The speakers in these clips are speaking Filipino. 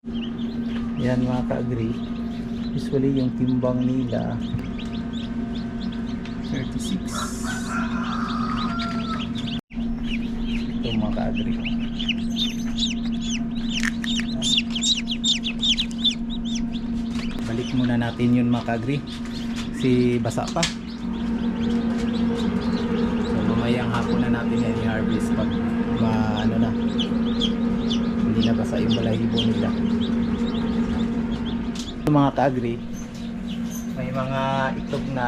Yan mga ka-agree, usually yung timbang nila 36. Ito mga ka-agree, balik muna natin yun mga ka-agree kasi basa pa. So mamayang hapon na natin yan i-harvest pag ano na, hindi na basa yung balahibo nila. Mga ka-agree, may mga itlog na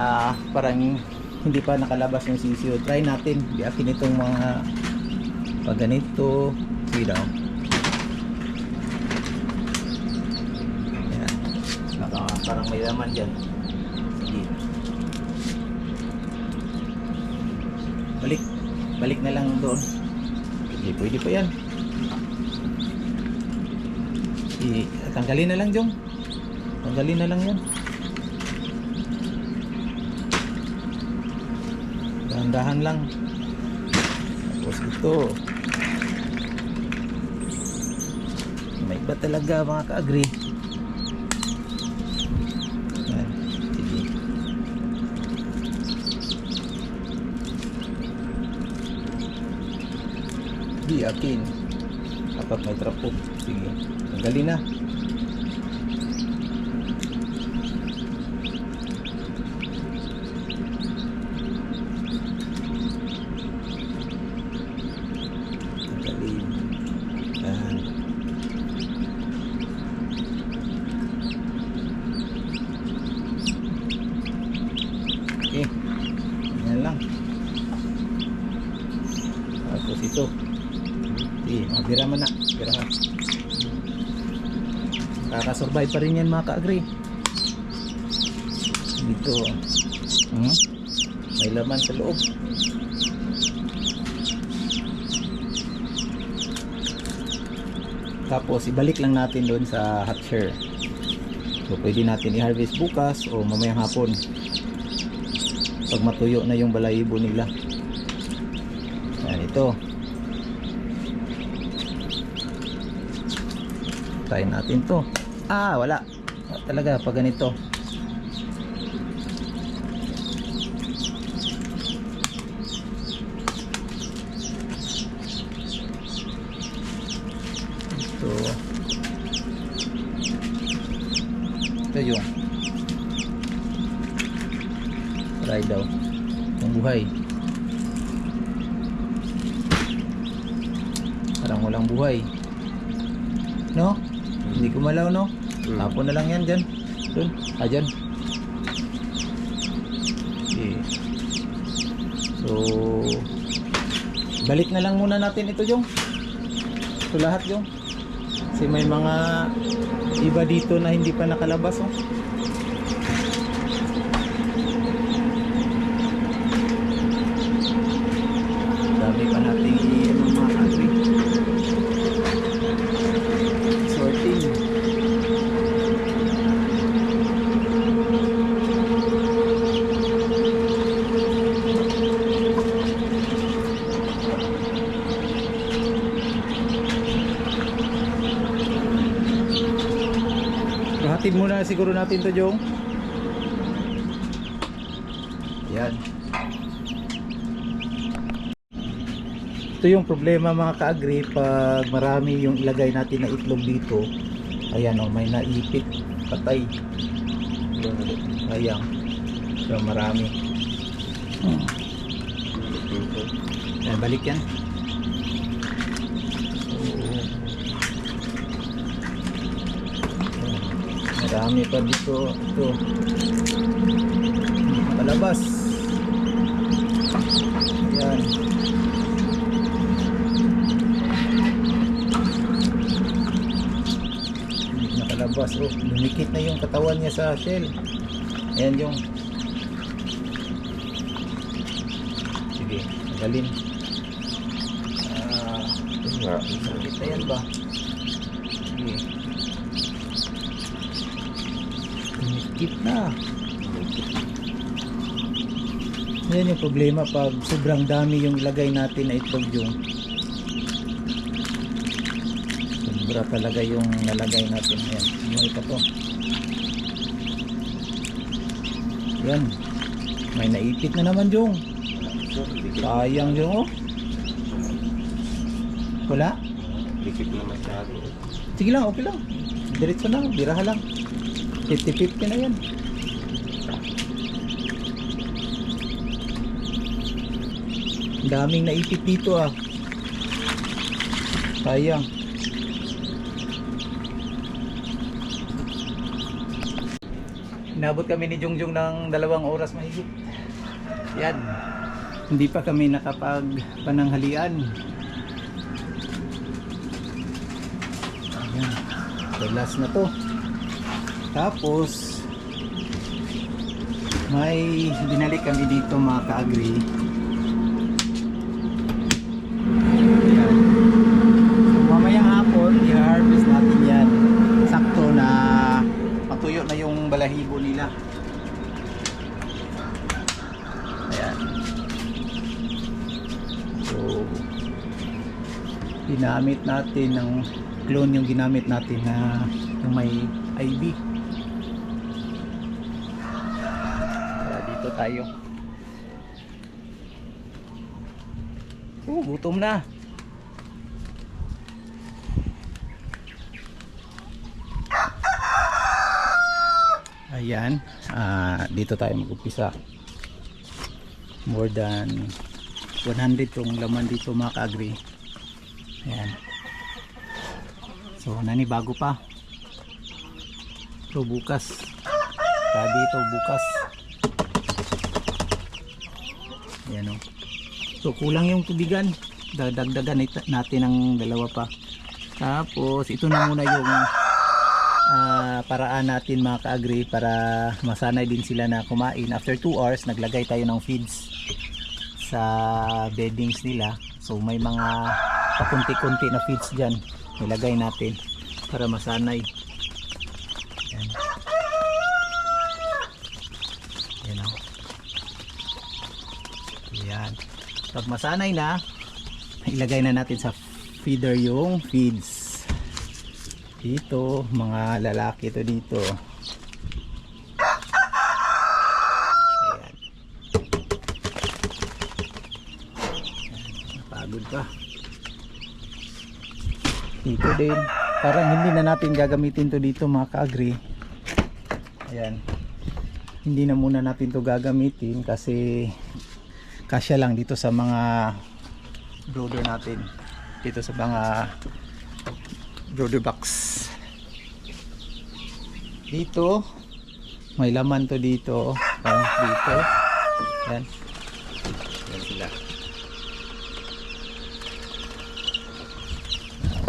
parang hindi pa nakalabas yung sisiyo. Try natin biakin itong mga pag ganito. See daw. Ayan. Parang may laman dyan. Sige. Balik na lang doon. Sige, pwede pa yan. Tanggalin na lang, Jong. Tanggalin na lang yan. Dahan-dahan lang. Tapos ito, may iba talaga mga ka-agree. Yan. Sige. Di akin. Dapat may trapo. Sige. Tanggalin na. Okay, yan lang. Tapos ito, mabira man na, bira na. Kakasurvive pa rin yan mga ka-agree. Dito, may laman sa loob. Tapos ibalik lang natin doon sa hatcher. So pwede natin i-harvest bukas o mamayang hapon pag matuyo na yung balahibo nila. Yan, ito. Try natin to. Wala talaga pag ganito. Ito yung try daw yung buhay, parang walang buhay, no? Hindi gumalaw, no? Tapon na lang yan dyan. Dun, dyan. Okay. So balik na lang muna natin ito, Jong. Ito lahat, Jong, kasi may mga iba dito na hindi pa nakalabas, oh. Dami pa nating mga ka-agree sorting. Hatid muna siguro natin to, Jong. Yan. Ito yung problema mga ka-agree pag marami yung ilagay natin na itlog dito. Ayan, oh, may naipit, patay. Ayan. So marami. Ayan, balik yan. Marami pa dito. Ito nakalabas. Ayan. Nakalabas. Oh, lumikit na yung katawan niya sa shell. Ayan yung. Sige, tagalin. Lumikit na yan ba? Sige. Lumikit na. Yan yung problema pag sobrang dami yung ilagay natin na itlog, yung sobra talaga yung nalagay natin. Ayan, may pa to. Yan, may naipit na naman Jong. Sayang Jong, oh. Wala? Dikit na masyado. Sige lang, okay lang. Diretso na, biraha lang. 50-50 na yan. Daming naipit dito ah. Sayang. Inabot kami ni Jungjung ng 2 oras mahigit. Yan. Hindi pa kami nakapagpananghalian. Ayan. So last na to. Tapos may binalik kami dito mga ka-agri. Ayan. So mamayang hapon i-harvest natin yan. Sakto na matuyo na yung balahibo nila. Ayan. So ginamit natin ng clone yung ginamit natin na yung may IV. Kaya dito tayo. Gutom na. Ayan, dito tayo mag-upisa. More than 100 yung laman dito mga ka-agri. Ayan. So nanibago pa. So bukas. Sabi ito bukas. Ayan o. So kulang yung tubigan. Dagdagan natin ng 2 pa. Tapos ito na muna yung paraan natin mga ka-agri para masanay din sila na kumain. After 2 hours naglagay tayo ng feeds sa beddings nila. So may mga pakunti-kunti na feeds dyan nilagay natin para masanay. Yan. Yan o. Yan. Pag masanay na ilagay na natin sa feeder yung feeds. Dito, mga lalaki to dito. Ayan. Napagod pa. Dito din. Parang hindi na natin gagamitin to dito mga ka-agri. Ayan. Hindi na muna natin to gagamitin kasi kasya lang dito sa mga brooder natin. Dito sa mga brooder box. Dito may laman to dito. Dito. Yan. Yan sila.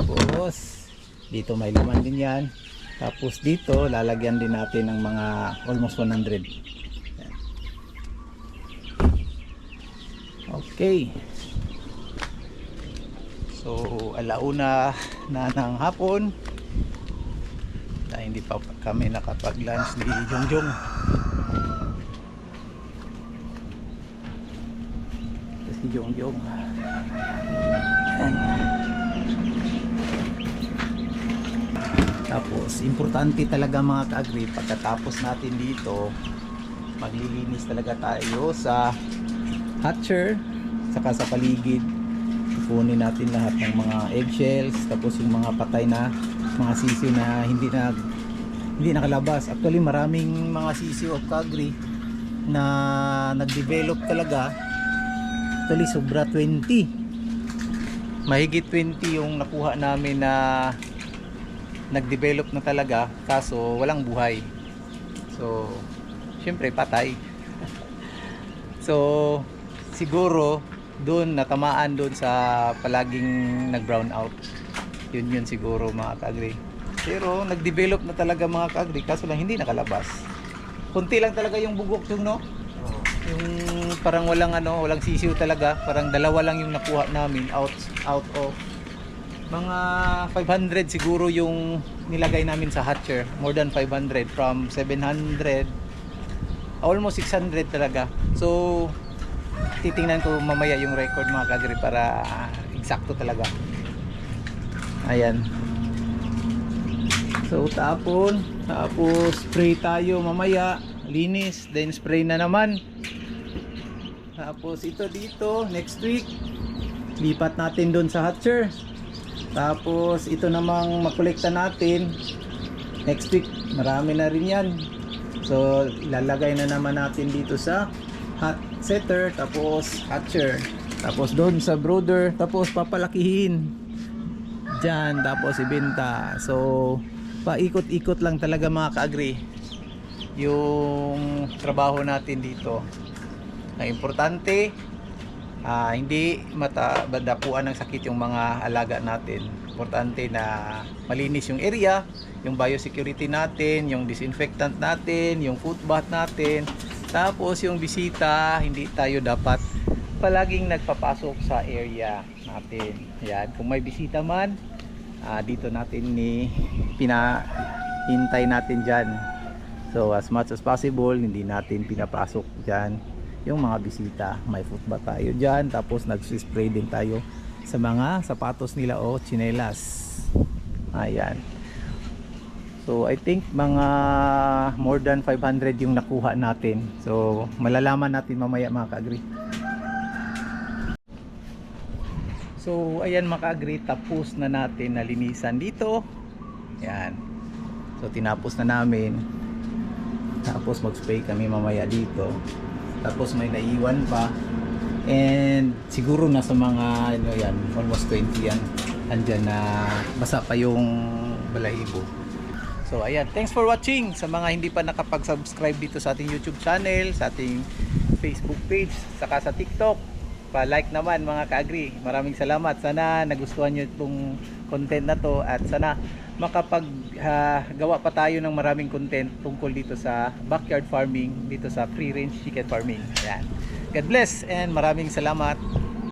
Tapos dito may laman din yan. Tapos dito lalagyan din natin ng mga almost 100. Yan. Okay. So alauna na ng hapon dahil hindi pa kami nakapag-lunch ni Jungjung. Si Jungjung. Tapos importante talaga mga ka-agri, pagkatapos natin dito maglilinis talaga tayo sa hatcher saka sa paligid. Kunin natin lahat ng mga eggshells, tapos yung mga patay na mga sisiw na hindi nakalabas. Actually maraming mga sisiw of ka-agri na nag-develop talaga. Actually sobra 20, mahigit 20 yung nakuha namin na nag-develop na talaga, kaso walang buhay. So syempre patay. So siguro doon natamaan doon sa palaging nag-brown out. Yun siguro mga ka-agri. Pero nag-develop na talaga mga ka-agri, kaso lang hindi nakalabas. Kunti lang talaga yung bugok yung no. Yung parang walang sisiw talaga, parang 2 lang yung nakuha namin out of mga 500 siguro yung nilagay namin sa hatcher. More than 500, from 700 almost 600 talaga. So titingnan ko mamaya yung record mga ka-agri para eksakto talaga. Ayan. So tapos spray tayo mamaya, linis, then spray na naman. Tapos ito dito, next week lipat natin doon sa hatcher. Tapos ito namang makolekta natin next week, marami na rin yan. So ilalagay na naman natin dito sa hot setter, tapos hatcher, tapos doon sa brooder, tapos papalakihin dyan, tapos ibenta. So paikot-ikot lang talaga mga ka-agri yung trabaho natin dito. Ang importante, hindi madapuan ng sakit yung mga alaga natin. Importante na malinis yung area, yung biosecurity natin, yung disinfectant natin, yung food bath natin. Tapos yung bisita, hindi tayo dapat palaging nagpapasok sa area natin. Yan, kung may bisita man, dito natin pinahintay natin dyan. So as much as possible, hindi natin pinapasok dyan yung mga bisita. May food bath tayo dyan, tapos nagsispray din tayo sa mga sapatos nila o tsinelas. Ayan. So I think mga more than 500 yung nakuha natin. So malalaman natin mamaya mga ka-agri. So ayan mga ka-agri, tapos na natin nalinisan dito. Ayan. So tinapos na namin. Tapos mag-spray kami mamaya dito. Tapos may naiwan pa. And siguro nasa mga ano yan, almost 20 yan. Andyan na basa pa yung balahibo. So ayan, thanks for watching. Sa mga hindi pa nakapag-subscribe dito sa ating YouTube channel, sa ating Facebook page, saka sa TikTok, pa-like naman mga ka-agri. Maraming salamat. Sana nagustuhan nyo itong content na to, at sana makapag-gawa pa tayo ng maraming content tungkol dito sa backyard farming, dito sa free range chicken farming. Ayan. God bless and maraming salamat.